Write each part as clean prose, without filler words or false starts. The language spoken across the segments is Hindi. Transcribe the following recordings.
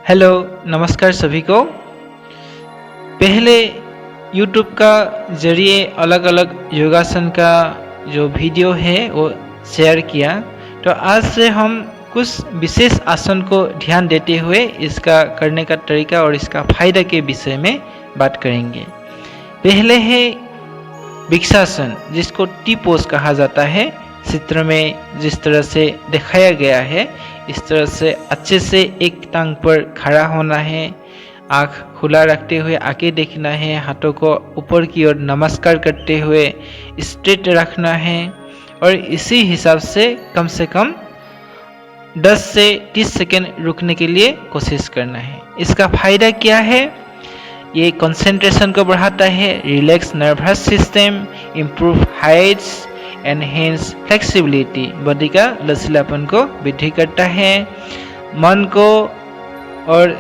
हेलो, नमस्कार सभी को। पहले यूट्यूब का ज़रिए अलग अलग योगासन का जो वीडियो है वो शेयर किया। तो आज से हम कुछ विशेष आसन को ध्यान देते हुए इसका करने का तरीका और इसका फायदा के विषय में बात करेंगे। पहले है वृक्षासन, जिसको टी पोज कहा जाता है। चित्र में जिस तरह से दिखाया गया है इस तरह से अच्छे से एक टांग पर खड़ा होना है, आँख खुला रखते हुए आगे देखना है, हाथों को ऊपर की ओर नमस्कार करते हुए स्ट्रेट रखना है और इसी हिसाब से कम 10 से 30 सेकेंड रुकने के लिए कोशिश करना है। इसका फायदा क्या है? ये कंसंट्रेशन को बढ़ाता है, relax nervous system, improve Heights, enhance flexibility, body का लचीलापन को वृद्धि करता है, मन को और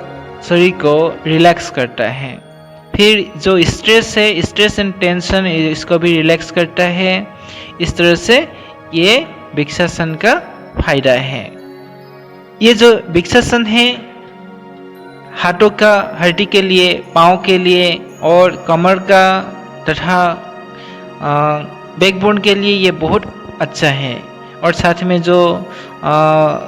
शरीर को रिलैक्स करता है। फिर जो स्ट्रेस है, स्ट्रेस एंड टेंशन, इसको भी रिलैक्स करता है। इस तरह से ये वृक्षासन का फायदा है। ये जो वृक्षासन है हाथों का हड्डी के लिए, पाँव के लिए और कमर का तथा बैकबोन के लिए ये बहुत अच्छा है। और साथ में जो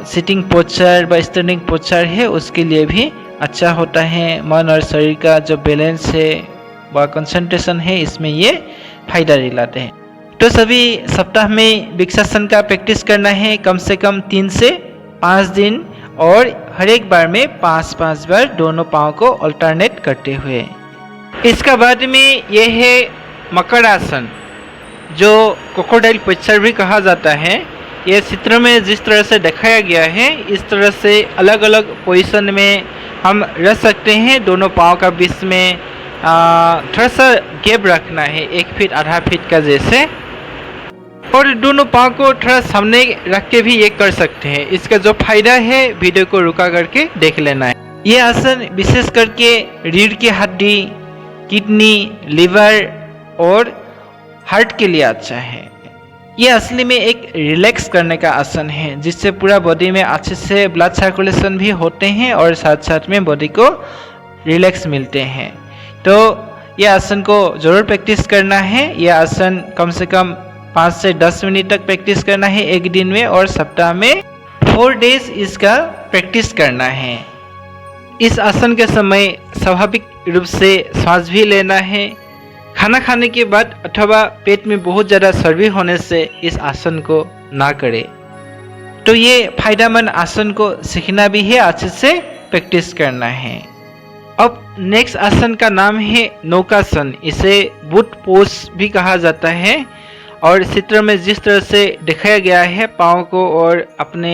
सिटिंग पोस्चर व स्टैंडिंग पोस्चर है उसके लिए भी अच्छा होता है। मन और शरीर का जो बैलेंस है व कंसंट्रेशन है इसमें ये फायदा दिलाते हैं। तो सभी सप्ताह में वृक्षासन का प्रैक्टिस करना है, कम से कम 3 से 5 दिन, और हर एक बार में 5-5 बार दोनों पाँव को अल्टरनेट करते हुए। इसका बाद में ये है मकर आसन, जो क्रोकोडाइल पोस्चर भी कहा जाता है। यह चित्र में जिस तरह से दिखाया गया है इस तरह से अलग अलग पोजीशन में हम रह सकते हैं। दोनों पाँव का बीच में थोड़ा सा गैप रखना है, 1 फीट आधा फीट का जैसे, और दोनों पाँव को थोड़ा सामने रख के भी ये कर सकते हैं। इसका जो फायदा है वीडियो को रुका करके देख लेना है। ये आसन विशेष करके रीढ़ की हड्डी, किडनी, लिवर और हार्ट के लिए अच्छा है। ये असली में एक रिलैक्स करने का आसन है, जिससे पूरा बॉडी में अच्छे से ब्लड सर्कुलेशन भी होते हैं और साथ साथ में बॉडी को रिलैक्स मिलते हैं। तो ये आसन को ज़रूर प्रैक्टिस करना है। ये आसन कम से कम 5 से 10 मिनट तक प्रैक्टिस करना है एक दिन में, और सप्ताह में 4 डेज इसका प्रैक्टिस करना है। इस आसन के समय स्वाभाविक रूप से सांस भी लेना है। खाना खाने के बाद अथवा पेट में बहुत ज़्यादा चर्बी होने से इस आसन को ना करें। तो ये फायदेमंद आसन को सीखना भी है, अच्छे से प्रैक्टिस करना है। अब नेक्स्ट आसन का नाम है नौकासन। इसे बुट पोज भी कहा जाता है, और चित्र में जिस तरह से दिखाया गया है पाँव को और अपने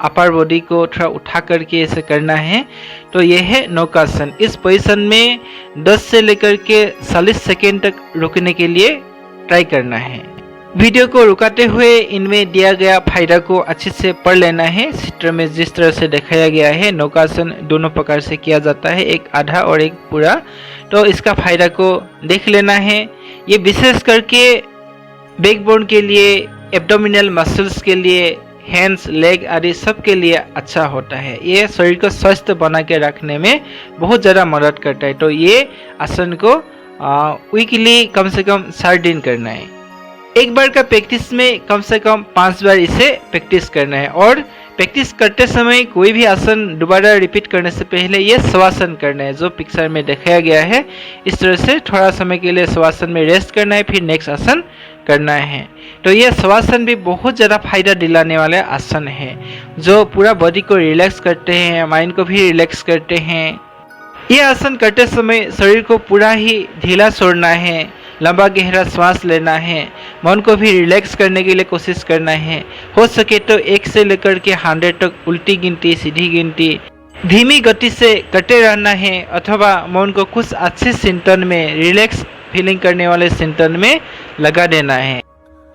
अपर बॉडी को थोड़ा उठा करके इसे करना है। तो यह है नौकासन। इस पोजीशन में 10 से लेकर के 40 सेकेंड तक रुकने के लिए ट्राई करना है। वीडियो को रुकाते हुए इनमें दिया गया फायदा को अच्छे से पढ़ लेना है। चित्र में जिस तरह से दिखाया गया है नौकासन दोनों प्रकार से किया जाता है, एक आधा और एक पूरा। तो इसका फायदा को देख लेना है। ये विशेष करके बैकबोन के लिए, एब्डोमिनल मसल्स के लिए, हैंड्स, लेग आदि सब के लिए अच्छा होता है। ये शरीर को स्वस्थ बना के रखने में बहुत ज़्यादा मदद करता है। तो ये आसन को वीकली कम से कम 4 दिन करना है। एक बार का प्रैक्टिस में कम से कम 5 बार इसे प्रैक्टिस करना है, और प्रैक्टिस करते समय कोई भी आसन दोबारा रिपीट करने से पहले ये शवासन करना है, जो पिक्चर में दिखाया गया है। इस तरह से थोड़ा समय के लिए शवासन में रेस्ट करना है, फिर नेक्स्ट आसन करना है। तो ये शवासन भी बहुत ज़्यादा फायदा दिलाने वाले आसन है, जो पूरा बॉडी को रिलैक्स करते हैं, माइंड को भी रिलैक्स करते हैं। ये आसन करते समय शरीर को पूरा ही ढीला छोड़ना है, लंबा गहरा श्वास लेना है, मन को भी रिलैक्स करने के लिए कोशिश करना है। हो सके तो 1 से लेकर के 100 तक उल्टी गिनती, सीधी गिनती धीमी गति से करते रहना है, अथवा मन को कुछ अच्छे चिंतन में, रिलैक्स फीलिंग करने वाले चिंतन में लगा देना है।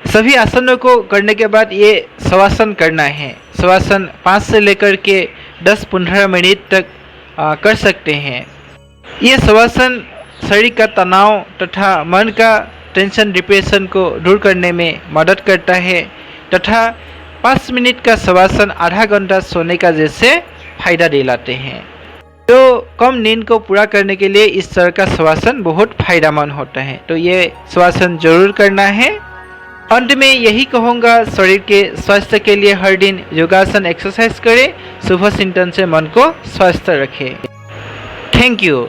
सभी आसनों को करने के बाद ये शवासन करना है। शवासन 5 से लेकर के 10-15 मिनट तक कर सकते हैं। ये शवासन शरीर का तनाव तथा मन का टेंशन, डिप्रेशन को दूर करने में मदद करता है, तथा 5 मिनट का शवासन आधा घंटा सोने का जैसे फायदा दिलाते हैं। तो कम नींद को पूरा करने के लिए इस तरह का श्वासन बहुत फायदेमंद होता है, तो ये श्वासन जरूर करना है। अंत में यही कहूँगा, शरीर के स्वास्थ्य के लिए हर दिन योगासन एक्सरसाइज करें, शुभ चिंतन से मन को स्वस्थ रखें। Thank you.